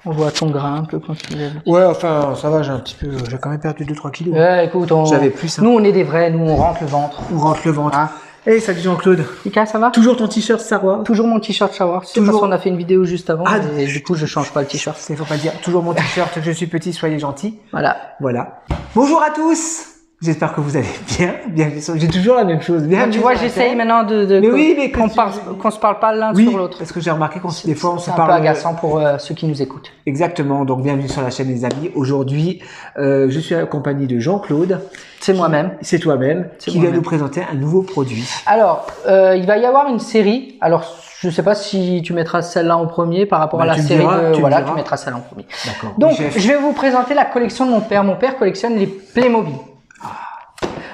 On voit ton grain un peu quand tu lèves. Ouais, enfin, ça va, j'ai quand même perdu 2-3 kilos. Ouais, écoute, J'avais plus. Hein. Nous, on est des vrais, nous, on rentre le ventre. On rentre le ventre. Hein. Hey, salut Jean-Claude. Mika, ça va? Toujours ton t-shirt Star Wars? Toujours mon t-shirt Star Wars. Toujours. Parce qu'on a fait une vidéo juste avant et du coup, je change pas le t-shirt. Il faut pas dire. Toujours mon t-shirt, je suis petit, soyez gentils. Voilà. Voilà. Bonjour à tous. J'espère que vous allez bien. Bienvenue sur... J'ai toujours la même chose. Bienvenue. Tu vois, j'essaye maintenant qu'on se parle pas l'un sur l'autre. Parce que j'ai remarqué qu'on des fois on se parle. C'est un peu agaçant pour ceux qui nous écoutent. Exactement. Donc bienvenue sur la chaîne les amis. Aujourd'hui, je suis accompagné de Jean-Claude. C'est moi-même. C'est toi-même qui vient nous présenter un nouveau produit. Alors, il va y avoir une série. Alors, je sais pas si tu mettras celle-là en premier par rapport à la série de... Voilà, tu mettras celle-là en premier. D'accord. Donc, je vais vous présenter la collection de mon père. Mon père collectionne les Playmobil.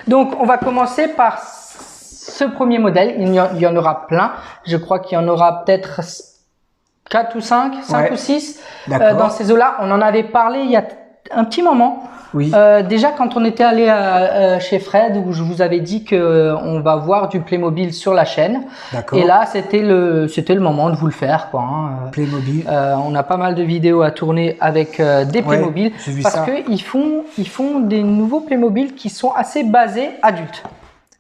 Donc, on va commencer par ce premier modèle. Il y en aura plein. Je crois qu'il y en aura peut-être 4 ou 5 ou 6 dans ces eaux-là. On en avait parlé il y a un petit moment. Oui. Déjà, quand on était allé chez Fred, où je vous avais dit que on va voir du Playmobil sur la chaîne. D'accord. Et là, c'était le moment de vous le faire, quoi. Hein. Playmobil. On a pas mal de vidéos à tourner avec des Playmobil parce que ils font des nouveaux Playmobil qui sont assez basés adultes.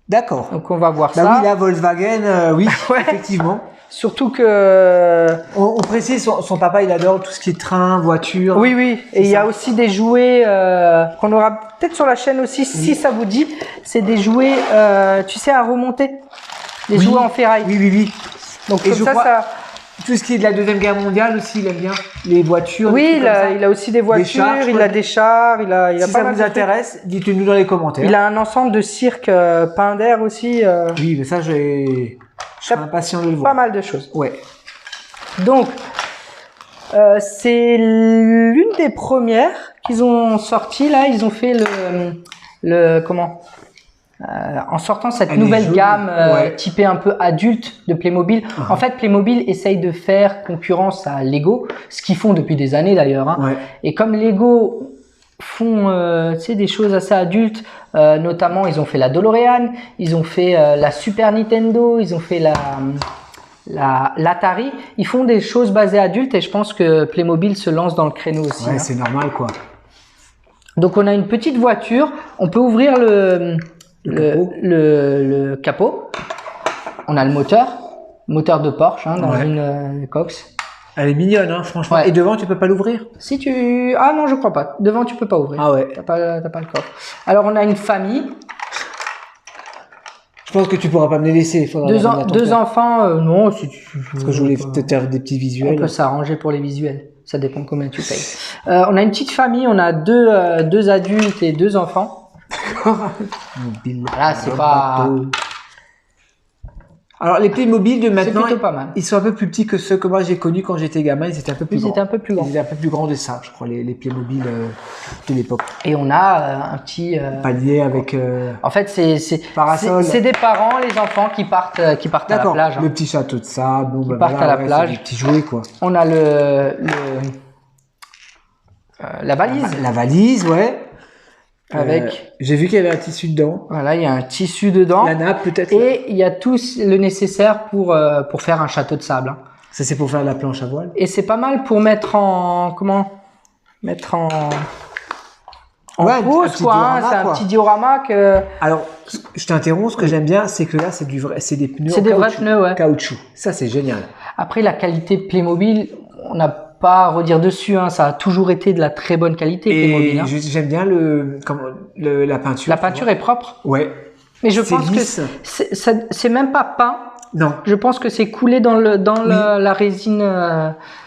D'accord. Donc on va voir ça. Oui, la Volkswagen, oui, effectivement. Surtout que... On précise, son papa, il adore tout ce qui est train, voiture. Oui, oui. Et il y a aussi des jouets qu'on aura peut-être sur la chaîne aussi, si ça vous dit. C'est des jouets, tu sais, à remonter. Des jouets en ferraille. Oui, oui, oui. Donc comme ça... Tout ce qui est de la Deuxième Guerre mondiale aussi, il aime bien. Les voitures. Oui, il a aussi des voitures, il a des chars, il a si ça vous intéresse, dites-nous dans les commentaires. Il a un ensemble de cirque pain d'air aussi. Oui, mais ça, je suis impatient de le voir. Pas mal de choses. Ouais. Donc, c'est l'une des premières qu'ils ont sorti là. Ils ont fait en sortant cette nouvelle gamme typée un peu adulte de Playmobil. En fait, Playmobil essaye de faire concurrence à Lego, ce qu'ils font depuis des années d'ailleurs. Hein. Et comme Lego font des choses assez adultes, notamment ils ont fait la DeLorean, ils ont fait la Super Nintendo, ils ont fait l'Atari. Ils font des choses basées adultes et je pense que Playmobil se lance dans le créneau aussi. Ouais, c'est normal quoi. Donc on a une petite voiture, on peut ouvrir le capot. On a le moteur de Porsche dans une Cox. Elle est mignonne, hein, franchement. Et devant, tu peux pas l'ouvrir? Si tu... Ah non, je crois pas. Devant, tu peux pas ouvrir. Ah ouais. T'as pas le coffre. Alors, on a une famille. Je pense que tu pourras pas me les laisser. Deux enfants, non. Si tu... Parce que je voulais te faire des petits visuels. On peut s'arranger pour les visuels. Ça dépend de combien tu payes. On a une petite famille. On a deux adultes et 2 enfants. Là, c'est pas... Alors, les Playmobil de maintenant, pas mal. Ils sont un peu plus petits que ceux que moi j'ai connus quand j'étais gamin. Ils étaient un peu plus grands. Ils étaient un peu plus grands. Ils étaient un peu plus grands de ça, je crois, les Playmobil de l'époque. Et on a un petit... panier avec... En fait, parasol. C'est des parents, les enfants qui partent à la plage. Hein. Le petit château de sable. Bon, qui partent à la plage. Des petits jouets, quoi. On a la valise. La valise, ouais. Avec. J'ai vu qu'il y avait un tissu dedans. Voilà, il y a un tissu dedans. La nappe peut-être. Et il y a tout le nécessaire pour faire un château de sable. Hein. Ça c'est pour faire la planche à voile. Et c'est pas mal pour mettre en pose quoi. Hein, c'est un petit diorama que. Alors, je t'interromps. Ce que j'aime bien, c'est que là c'est des pneus. C'est des vrais pneus, ouais. Caoutchouc. Ça c'est génial. Après la qualité de Playmobil, on n'a pas à redire dessus, hein, ça a toujours été de la très bonne qualité Playmobil. Hein. J'aime bien la peinture. La peinture est propre. Ouais. Mais je pense que c'est même pas peint. Non. Je pense que c'est coulé dans la résine.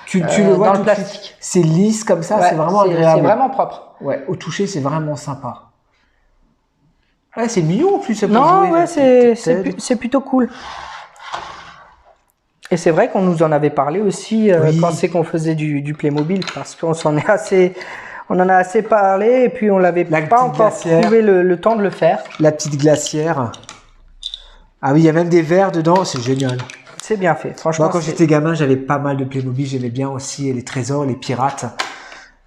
Tu le vois dans tout le plastique. C'est lisse comme ça, c'est vraiment agréable. C'est vraiment propre. Ouais. Au toucher, c'est vraiment sympa. Ouais, c'est mignon en plus. Non, ouais, c'est plutôt cool. Et c'est vrai qu'on nous en avait parlé aussi quand c'est qu'on faisait du Playmobil, parce qu'on on en a assez parlé et puis on l'avait pas encore trouvé le temps de le faire. La petite glacière. Ah oui, il y a même des verres dedans, c'est génial. C'est bien fait, franchement. Moi, quand j'étais gamin, j'avais pas mal de Playmobil, j'aimais bien aussi les trésors, les pirates.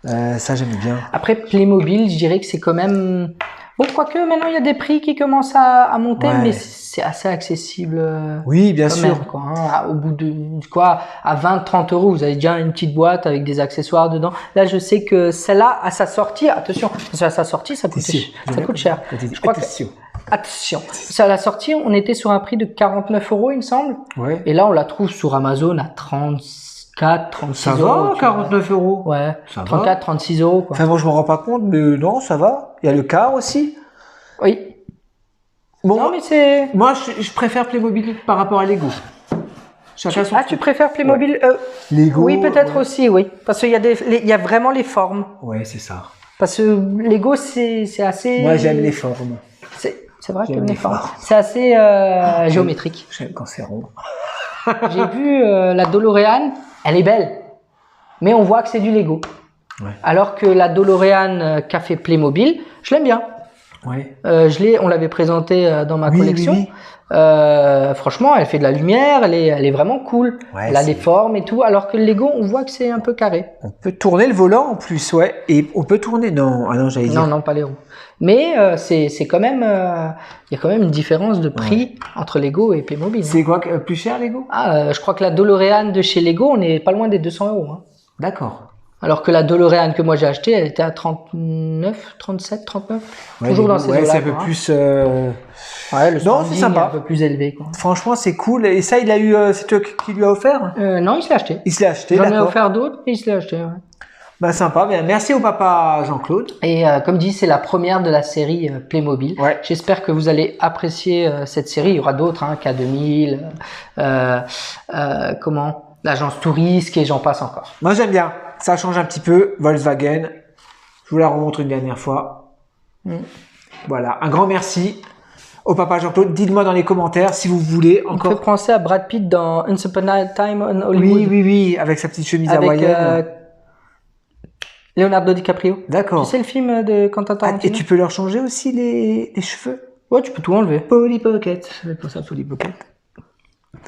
Ça, j'aimais bien. Après, Playmobil, je dirais que c'est quand même... Bon, quoique maintenant il y a des prix qui commencent à monter, Ouais. mais c'est assez accessible. Oui, bien Quand sûr. même, quoi, hein. Au bout de quoi, à 20-30 euros, vous avez déjà une petite boîte avec des accessoires dedans. Là, je sais que celle-là, à sa sortie, attention, à sa sortie, ça coûte cher. Je crois que, attention. À la sortie, on était sur un prix de 49 euros, il me semble. Ouais. Et là, on la trouve sur Amazon à 34, 36 Ça euros. va, 49 euros. Ouais, Ça 34, 36 euros, quoi. Enfin, moi, je me rends pas compte, mais non, ça va. Il y a le car aussi. Oui. Bon, Non, mais c'est... moi, je préfère Playmobil par rapport à Lego. Chacun son. Ah, tu préfères Playmobil Lego. Oui, peut-être ouais. aussi, oui. Parce qu'il y a il y a vraiment les formes. Ouais, c'est ça. Parce que Lego, c'est assez... Moi, j'aime les formes. C'est vrai que J'aime les les formes. formes. C'est assez géométrique. J'aime quand c'est rond. J'ai vu la DeLorean, elle est belle. Mais on voit que c'est du Lego. Ouais. Alors que la DeLorean qu'a fait Playmobil, je l'aime bien. Ouais. On l'avait présentée dans ma Oui, collection. oui, Franchement, elle fait de la lumière, elle est vraiment cool. Ouais, elle a c'est- des formes et tout. Alors que le Lego, on voit que c'est un peu carré. On peut tourner le volant en plus, ouais. Et on peut tourner. Non, ah non, j'allais dire. Non, non, pas les roues. Mais c'est quand même, il y a quand même une différence de prix entre Lego et Playmobil. C'est quoi plus cher, Lego? Je crois que la DeLorean de chez Lego, on n'est pas loin des 200 euros. Hein. D'accord. Alors que la DeLorean que moi j'ai achetée, elle était à 39, 37, 39. Ouais, Toujours Lego, dans ces ouais, eaux-là, c'est un peu quoi, hein. plus. Ouais, le Non, standing c'est sympa. est un peu plus élevé. Quoi. Franchement, c'est cool. Et ça, il a eu. C'est toi qui lui a offert? Non, il se l'a acheté. Il se l'est acheté, J'en ai d'accord. offert d'autres et il se l'a acheté. Ouais. Bah, sympa. Bien, merci au papa Jean-Claude. Et comme dit, c'est la première de la série Playmobil. Ouais. J'espère que vous allez apprécier cette série. Il y aura d'autres, hein, K2000, l'agence Touriste et j'en passe encore. Moi, j'aime bien. Ça change un petit peu. Volkswagen. Je vous la remontre une dernière fois. Voilà. Un grand merci au papa Jean-Claude. Dites-moi dans les commentaires si vous voulez On encore. peut penser à Brad Pitt dans Once Upon a Time in Hollywood. Oui, oui, oui. Avec sa petite chemise Avec hawaïenne. Leonardo DiCaprio. D'accord. Tu sais le film de Quentin Ah, Tarantino? et tu peux leur changer aussi les cheveux? Ouais, tu peux tout enlever. Polly Pocket. Je vais pour ça Polly Pocket.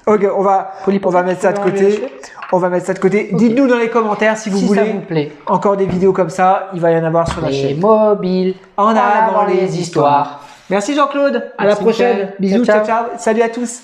Ok, on va mettre ça de tu peux enlever les côté. cheveux On va mettre ça de côté. Ok. Dites-nous dans les commentaires si vous Si voulez ça vous plaît. encore des vidéos comme ça. Il va y en avoir sur la Les chaîne. mobiles. En avant les histoires. Merci Jean-Claude. À la Merci, prochaine. Michel. Bisous. Ciao, Ciao, ciao. Salut à tous.